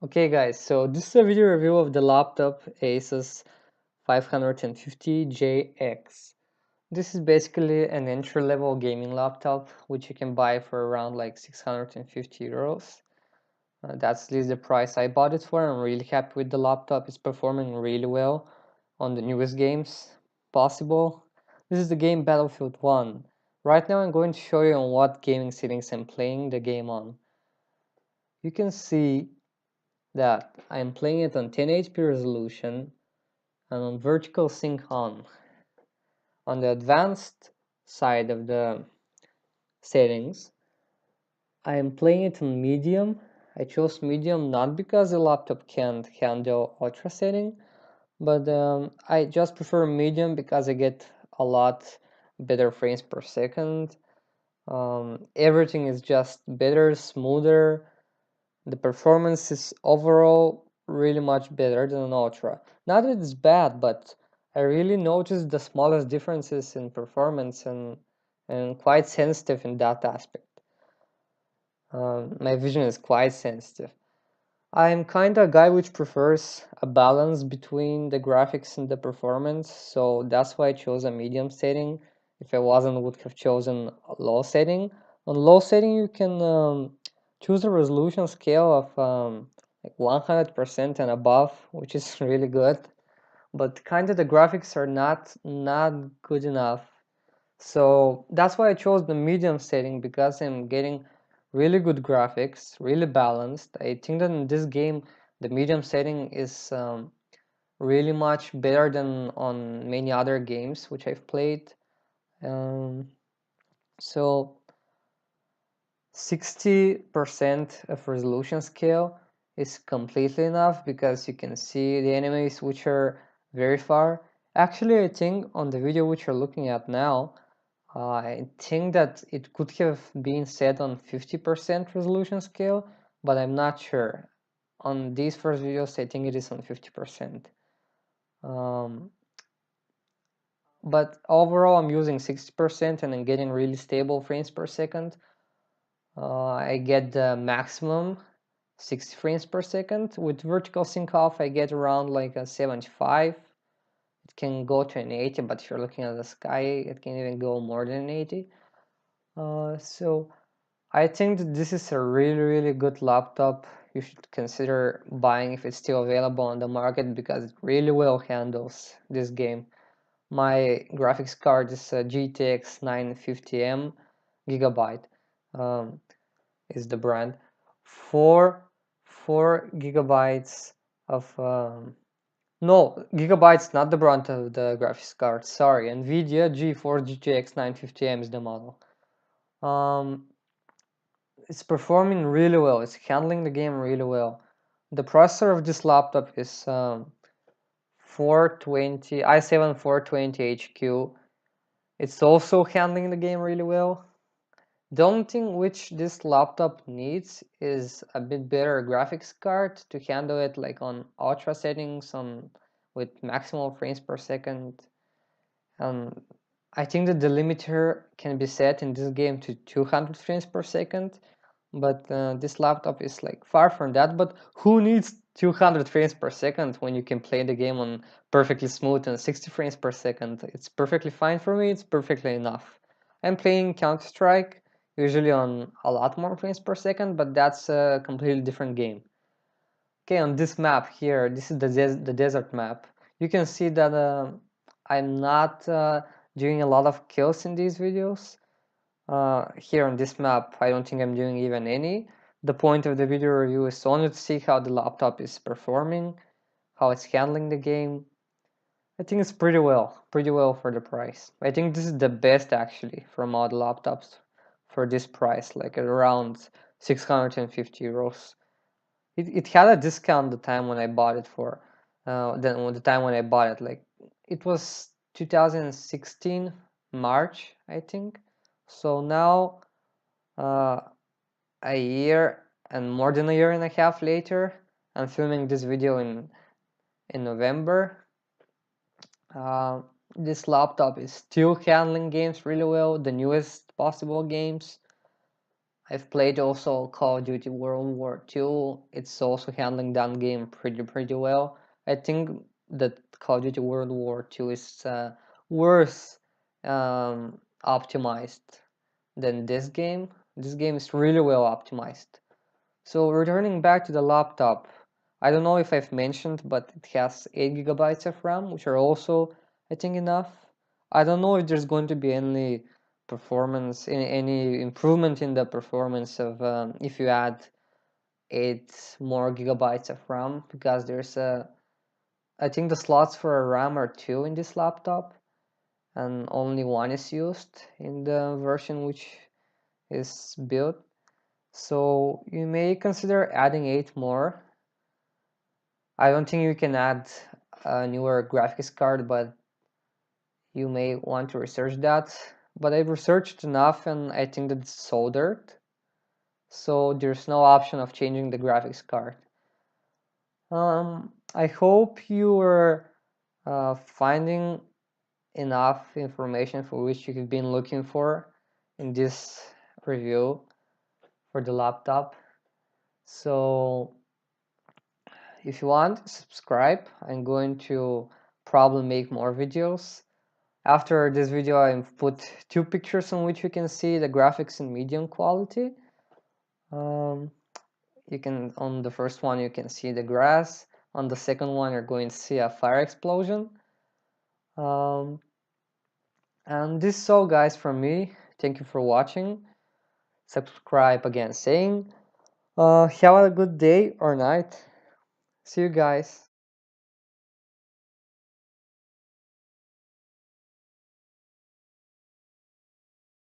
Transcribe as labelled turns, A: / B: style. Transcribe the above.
A: Okay guys, so this is a video review of the laptop Asus 550JX. This is basically an entry-level gaming laptop which you can buy for around like 650 euros. That's at least the price I bought it for. I'm really happy with the laptop. It's performing really well on the newest games possible. This is the game Battlefield 1. Right now I'm going to show you on what gaming settings I'm playing the game on. You can see that I am playing it on 1080p resolution and on vertical sync on. On the advanced side of the settings, I am playing it on medium. I chose medium not because the laptop can't handle ultra setting, but I just prefer medium because I get a lot better frames per second. Everything is just better, smoother. The performance is overall really much better than an Ultra. Not that it's bad, but I really noticed the smallest differences in performance and quite sensitive in that aspect. My vision is quite sensitive. I'm kind of a guy which prefers a balance between the graphics and the performance, so that's why I chose a medium setting. If I wasn't, I would have chosen a low setting. On low setting, you can choose a resolution scale of like 100% and above, which is really good. But kind of the graphics are not good enough. So that's why I chose the medium setting, because I'm getting really good graphics, really balanced. I think that in this game, the medium setting is really much better than on many other games which I've played. Um, so 60% of resolution scale is completely enough because you can see the enemies which are very far. Actually, I think on the video which you're looking at now, I think that it could have been set on 50% resolution scale, but I'm not sure. On these first videos, I think it is on 50%. But overall, I'm using 60% and I'm getting really stable frames per second. I get the maximum 60 frames per second. With vertical sync off, I get around like a 75. It can go to an 80, but if you're looking at the sky, it can even go more than an 80. So I think that this is a really good laptop. You should consider buying if it's still available on the market, because it really well handles this game. My graphics card is a GTX 950M gigabyte. Is the brand. Four gigabytes of no, gigabytes not the brand of the graphics card. Sorry, Nvidia GeForce GTX 950M is the model. It's performing really well. It's handling the game really well. The processor of this laptop is 420 i7 420HQ. It's also handling the game really well. The only thing which this laptop needs is a bit better graphics card to handle it like on ultra settings on with maximal frames per second. I think that the limiter can be set in this game to 200 frames per second, but this laptop is like far from that. But who needs 200 frames per second when you can play the game on perfectly smooth and 60 frames per second? It's perfectly fine for me. It's perfectly enough. I'm playing Counter-Strike usually on a lot more frames per second, but that's a completely different game. Okay, on this map here, this is the desert map. You can see that I'm not doing a lot of kills in these videos. Here on this map, I don't think I'm doing even any. The point of the video review is only to see how the laptop is performing, how it's handling the game. I think it's pretty well for the price. I think this is the best actually from all the laptops for this price, like around 650 euros. It had a discount the time when I bought it for, the time when I bought it, like it was 2016 March, I think. So now, a year and more than a year and a half later, I'm filming this video in November. This laptop is still handling games really well, the newest possible games. I've played also Call of Duty World War II. It's also handling that game pretty well. I think that Call of Duty World War II is worse optimized than this game. This game is really well optimized. So returning back to the laptop, I don't know if I've mentioned, but it has 8 gigabytes of RAM, which are also, I think, enough. I don't know if there's going to be any performance, any improvement in the performance of if you add 8 more gigabytes of RAM, because there's I think the slots for a RAM are 2 in this laptop, and only one is used in the version which is built. So you may consider adding 8 more. I don't think you can add a newer graphics card, but you may want to research that. But I've researched enough and I think that it's soldered, so there's no option of changing the graphics card. I hope you are finding enough information for which you've been looking for in this review for the laptop. So if you want, subscribe. I'm going to probably make more videos. After this video, I've put 2 pictures on which you can see the graphics in medium quality. You can, on the first one, you can see the grass. On the second one, you're going to see a fire explosion. And this is all, guys, from me. Thank you for watching. Subscribe again saying, have a good day or night. See you guys.